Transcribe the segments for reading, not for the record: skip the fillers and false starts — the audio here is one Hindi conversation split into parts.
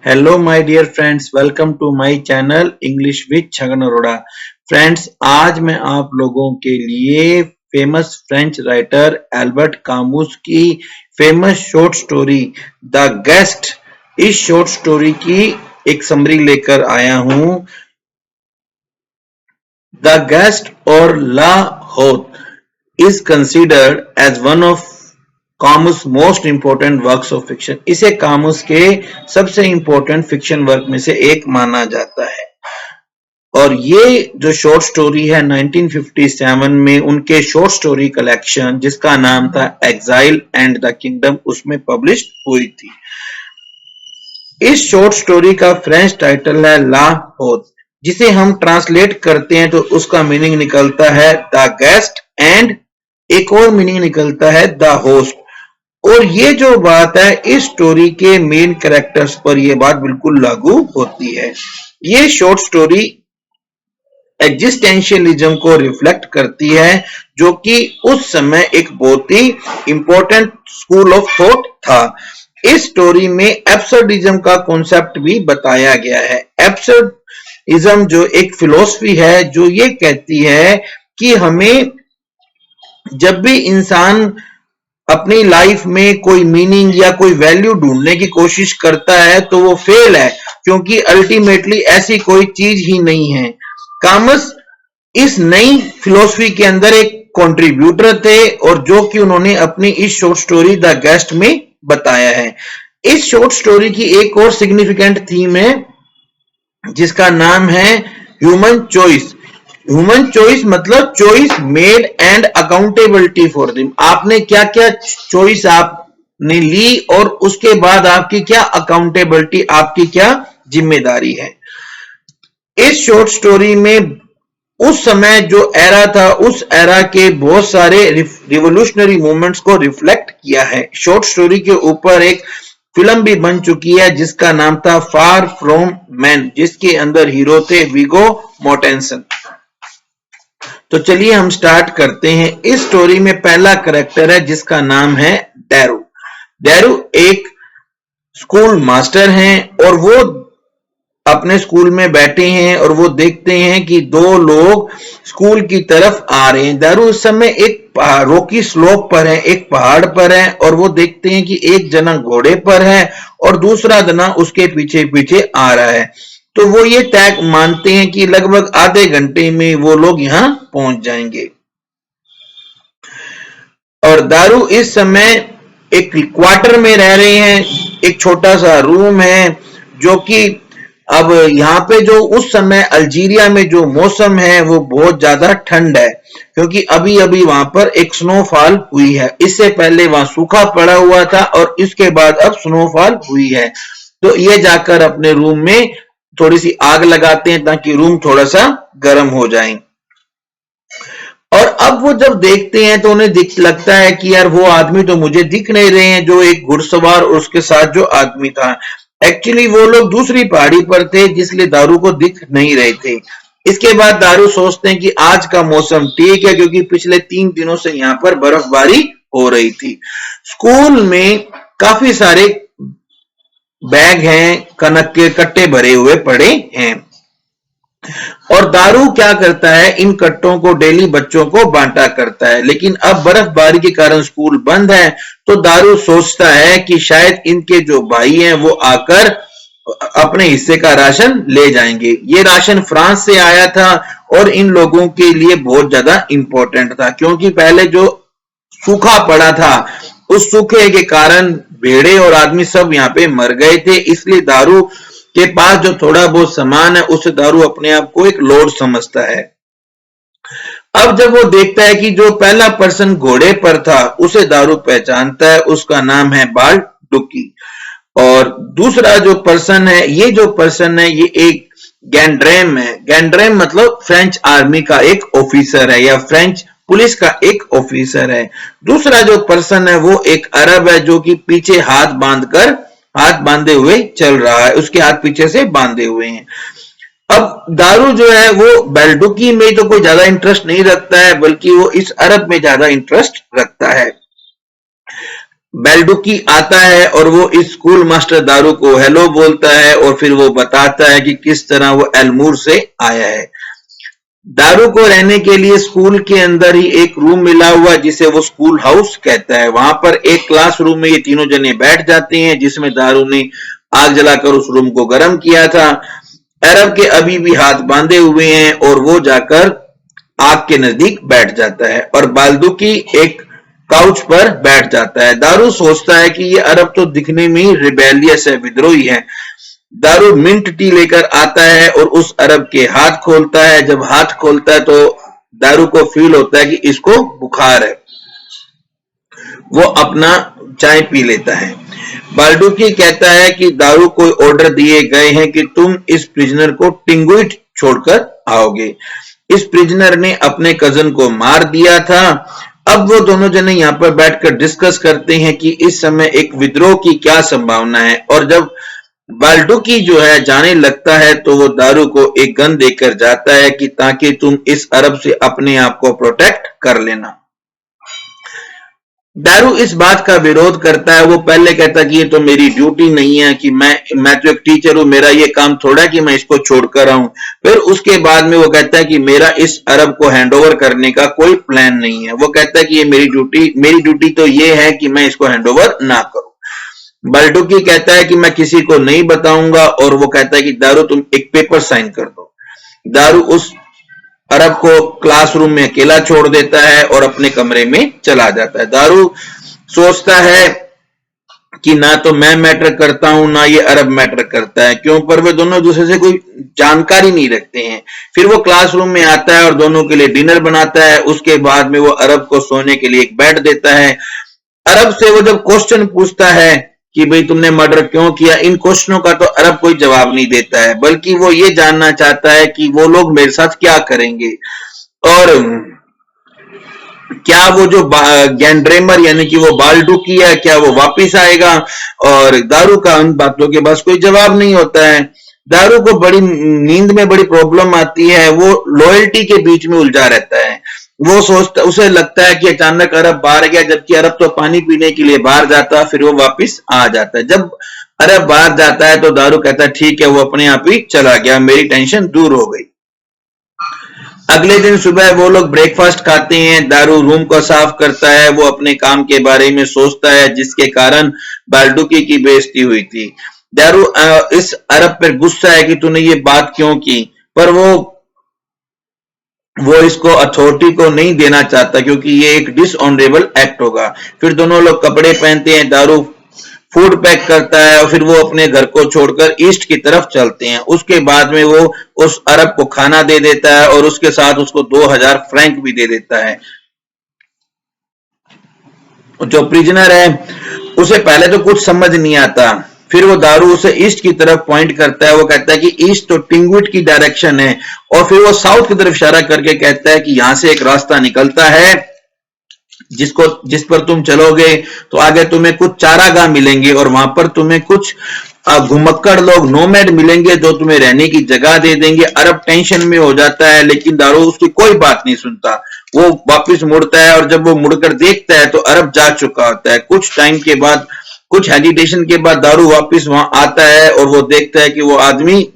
Hello my dear friends, welcome to my channel English with Chhagan Arora. Friends, आज मैं आप लोगों के लिए famous French writer Albert Camus की famous short story the guest, इस शॉर्ट स्टोरी की एक समरी लेकर आया हूं। द गेस्ट और ला होत is considered as one of Camus most important works of fiction. इसे कामुस के सबसे इंपोर्टेंट फिक्शन वर्क में से एक माना जाता है। और ये जो शॉर्ट स्टोरी है 1957 में उनके शॉर्ट स्टोरी कलेक्शन जिसका नाम था एग्जाइल एंड द किंगडम, उसमें पब्लिश हुई थी। इस शॉर्ट स्टोरी का फ्रेंच टाइटल है ला होत, जिसे हम ट्रांसलेट करते हैं तो उसका मीनिंग निकलता है द गेस्ट एंड एक और मीनिंग निकलता है द होस्ट। और ये जो बात है इस स्टोरी के मेन कैरेक्टर्स पर यह बात बिल्कुल लागू होती है। ये शॉर्ट स्टोरी एग्जिस्टेंशियलिज्म को रिफ्लेक्ट करती है, जो कि उस समय एक बहुत ही इंपॉर्टेंट स्कूल ऑफ थॉट था। इस स्टोरी में एब्सर्डिज्म का कॉन्सेप्ट भी बताया गया है। एब्सर्डिज्म जो एक फिलॉसफी है जो ये कहती है कि हमें जब भी इंसान अपनी लाइफ में कोई मीनिंग या कोई वैल्यू ढूंढने की कोशिश करता है तो वो फेल है, क्योंकि अल्टीमेटली ऐसी कोई चीज ही नहीं है। कामस इस नई फिलॉसफी के अंदर एक कंट्रीब्यूटर थे और जो कि उन्होंने अपनी इस शॉर्ट स्टोरी द गेस्ट में बताया है। इस शॉर्ट स्टोरी की एक और सिग्निफिकेंट थीम है जिसका नाम है ह्यूमन चॉइस। ह्यूमन चॉइस मतलब choice made and accountability for them. आपने क्या क्या चॉइस आपने ली और उसके बाद आपकी क्या अकाउंटेबिलिटी, आपकी क्या जिम्मेदारी है। इस शॉर्ट स्टोरी में उस समय जो एरा था उस एरा के बहुत सारे रिवोल्यूशनरी मूवमेंट्स को रिफ्लेक्ट किया है। शॉर्ट स्टोरी के ऊपर एक फिल्म भी बन चुकी है जिसका नाम था फार फ्रॉम मैन, जिसके अंदर हीरो थे विगो मोर्टेंसन। तो चलिए हम स्टार्ट करते हैं। इस स्टोरी में पहला करेक्टर है जिसका नाम है डैरू। डैरू एक स्कूल मास्टर हैं और वो अपने स्कूल में बैठे हैं और वो देखते हैं कि दो लोग स्कूल की तरफ आ रहे हैं। डैरू उस समय एक रोकी स्लोप पर है, एक पहाड़ पर है और वो देखते हैं कि एक जना घोड़े पर है और दूसरा जना उसके पीछे पीछे आ रहा है। तो वो ये तय मानते हैं कि लगभग आधे घंटे में वो लोग यहाँ पहुंच जाएंगे। और दारू इस समय एक क्वार्टर में रह रहे हैं, एक छोटा सा रूम है जो कि अब यहाँ पे जो उस समय अल्जीरिया में जो मौसम है वो बहुत ज्यादा ठंड है, क्योंकि अभी अभी वहां पर एक स्नोफॉल हुई है। इससे पहले वहां सूखा पड़ा हुआ था और इसके बाद अब स्नोफॉल हुई है। तो ये जाकर अपने रूम में थोड़ी सी आग लगाते हैं ताकि रूम थोड़ा सा गर्म हो जाए। और अब वो जब देखते हैं तो उन्हें लगता है कि यार वो आदमी तो मुझे दिख नहीं रहे हैं, जो एक घुड़सवार और उसके साथ जो आदमी था। एक्चुअली वो लोग दूसरी पहाड़ी पर थे जिसलिए दारू को दिख नहीं रहे थे। इसके बाद दारू सोचते हैं कि आज का मौसम ठीक है, क्योंकि पिछले 3 दिनों से यहाँ पर बर्फबारी हो रही थी। स्कूल में काफी सारे बैग हैं, कनक के कट्टे भरे हुए पड़े हैं और दारू क्या करता है, इन कट्टों को डेली बच्चों को बांटा करता है। लेकिन अब बर्फबारी के कारण स्कूल बंद है तो दारू सोचता है कि शायद इनके जो भाई हैं वो आकर अपने हिस्से का राशन ले जाएंगे। ये राशन फ्रांस से आया था और इन लोगों के लिए बहुत ज्यादा इंपॉर्टेंट था, क्योंकि पहले जो सूखा पड़ा था उस सूखे के कारण भेड़े और आदमी सब यहाँ पे मर गए थे। इसलिए दारू के पास जो थोड़ा बहुत सामान है उसे दारू अपने आप को एक लोड समझता है। अब जब वो देखता है कि जो पहला पर्सन घोड़े पर था उसे दारू पहचानता है, उसका नाम है बाल्डुकी। और दूसरा जो पर्सन है, ये जो पर्सन है ये एक गैंड्रेम है। गैंड्रेम मतलब फ्रेंच आर्मी का एक ऑफिसर है या फ्रेंच पुलिस का एक ऑफिसर है। दूसरा जो पर्सन है वो एक अरब है जो कि पीछे हाथ बांधे हुए चल रहा है, उसके हाथ पीछे से बांधे हुए हैं। अब दारू जो है वो बेल्डुकी में तो कोई ज्यादा इंटरेस्ट नहीं रखता है, बल्कि वो इस अरब में ज्यादा इंटरेस्ट रखता है। बेल्डुकी आता है और वो इस स्कूल मास्टर दारू को हेलो बोलता है और फिर वो बताता है कि किस तरह वो एलमूर से आया है। दारू को रहने के लिए स्कूल के अंदर ही एक रूम मिला हुआ जिसे वो स्कूल हाउस कहता है। वहां पर एक क्लासरूम में ये तीनों जने बैठ जाते हैं जिसमें दारू ने आग जलाकर उस रूम को गर्म किया था। अरब के अभी भी हाथ बांधे हुए हैं और वो जाकर आग के नजदीक बैठ जाता है और बाल्दुकी एक काउच पर बैठ जाता है। दारू सोचता है कि ये अरब तो दिखने में ही रिबेलियस है, विद्रोही है। दारू मिंट टी लेकर आता है और उस अरब के हाथ खोलता है। जब हाथ खोलता है तो दारू को फील होता है कि इसको बुखार है। वो अपना चाय पी लेता है। बाल्डुकी कहता है कि दारू को ऑर्डर दिए गए हैं कि तुम इस प्रिजनर को टिंगुइट छोड़कर आओगे। इस प्रिजनर ने अपने कजन को मार दिया था। अब वो दोनों जने यहाँ पर बैठकर डिस्कस करते हैं कि इस समय एक विद्रोह की क्या संभावना है और जब बाल्डुकी जो है जाने लगता है तो वो दारू को एक गन देकर जाता है कि ताकि तुम इस अरब से अपने आप को प्रोटेक्ट कर लेना। दारू इस बात का विरोध करता है। वो पहले कहता कि ये तो मेरी ड्यूटी नहीं है कि मैं तो एक टीचर हूं, मेरा ये काम थोड़ा कि मैं इसको छोड़कर आऊं। फिर उसके बाद में वो कहता है कि मेरा इस अरब को हैंडओवर करने का कोई प्लान नहीं है। वो कहता है कि ये मेरी ड्यूटी तो ये है कि मैं इसको हैंडओवर ना करूं। बाल्डुकी कहता है कि मैं किसी को नहीं बताऊंगा और वो कहता है कि दारू तुम एक पेपर साइन कर दो। दारू उस अरब को क्लासरूम में अकेला छोड़ देता है और अपने कमरे में चला जाता है। दारू सोचता है कि ना तो मैं मैटर करता हूं ना ये अरब मैटर करता है, क्यों पर वे दोनों दूसरे से कोई जानकारी नहीं रखते हैं। फिर वो क्लासरूम में आता है और दोनों के लिए डिनर बनाता है। उसके बाद में वो अरब को सोने के लिए एक बेड देता है। अरब से वो जब क्वेश्चन पूछता है कि भाई तुमने मर्डर क्यों किया, इन क्वेश्चनों का तो अरब कोई जवाब नहीं देता है, बल्कि वो ये जानना चाहता है कि वो लोग मेरे साथ क्या करेंगे और क्या वो जो गैंड्रेमर यानी कि वो बाल्डुकी है क्या वो वापिस आएगा। और दारू का उन बातों के पास कोई जवाब नहीं होता है। दारू को बड़ी नींद में बड़ी प्रॉब्लम आती है। वो लॉयल्टी के बीच में उलझा रहता है। वो सोचता उसे लगता है कि अचानक अरब बाहर गया, जबकि अरब तो पानी पीने के लिए बाहर जाता, फिर वो वापिस आ जाता है। जब अरब बाहर जाता है तो दारू कहता है ठीक है, वो अपने आप ही चला गया, मेरी टेंशन दूर हो गई। अगले दिन सुबह वो लोग ब्रेकफास्ट खाते हैं। दारू रूम को साफ करता है। वो अपने काम के बारे में सोचता है जिसके कारण बाल्डुकी की बेइज्जती हुई थी। दारू इस अरब पर गुस्सा है कि तूने ये बात क्यों की, पर वो इसको अथॉरिटी को नहीं देना चाहता क्योंकि ये एक डिसऑनरेबल एक्ट होगा। फिर दोनों लोग कपड़े पहनते हैं। दारू फूड पैक करता है और फिर वो अपने घर को छोड़कर ईस्ट की तरफ चलते हैं। उसके बाद में वो उस अरब को खाना दे देता है और उसके साथ उसको 2000 फ्रैंक भी दे देता है। जो प्रिजनर है उसे पहले तो कुछ समझ नहीं आता। फिर वो दारू उसे ईस्ट की तरफ पॉइंट करता है। वो कहता है कि ईस्ट तो टिंगविट की डायरेक्शन है और फिर वो साउथ की तरफ इशारा करके कहता है कि यहां से एक रास्ता निकलता है जिस पर तुम चलोगे तो आगे तुम्हें कुछ चारागाह मिलेंगे और वहां पर तुम्हें कुछ घुमक्कड़ लोग नोमैड मिलेंगे जो तुम्हें रहने की जगह दे देंगे। अरब टेंशन में हो जाता है लेकिन दारू उसकी कोई बात नहीं सुनता। वो वापस मुड़ता है और जब वो मुड़कर देखता है तो अरब जा चुका होता है। कुछ टाइम के बाद, कुछ हेजिटेशन के बाद दारू वापस वहां आता है और वो देखता है कि वो आदमी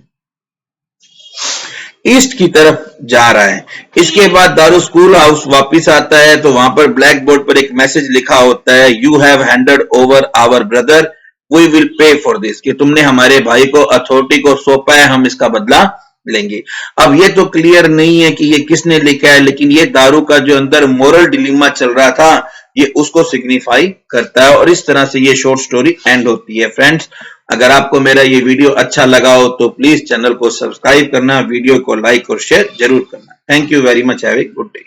ईस्ट की तरफ जा रहा है। इसके बाद दारू स्कूल हाउस वापस आता है तो वहां पर ब्लैक बोर्ड पर एक मैसेज लिखा होता है, you have handed over our brother, we will pay for this, कि तुमने हमारे भाई को अथॉरिटी को सौंपा है, हम इसका बदला लेंगे। अब ये तो क्लियर नहीं है कि ये किसने लिखा है, लेकिन ये दारू का जो अंदर मोरल डिलीमा चल रहा था ये उसको सिग्निफाई करता है और इस तरह से ये शॉर्ट स्टोरी एंड होती है। फ्रेंड्स, अगर आपको मेरा ये वीडियो अच्छा लगा हो तो प्लीज चैनल को सब्सक्राइब करना, वीडियो को लाइक और शेयर जरूर करना। Thank you very much, have a good day.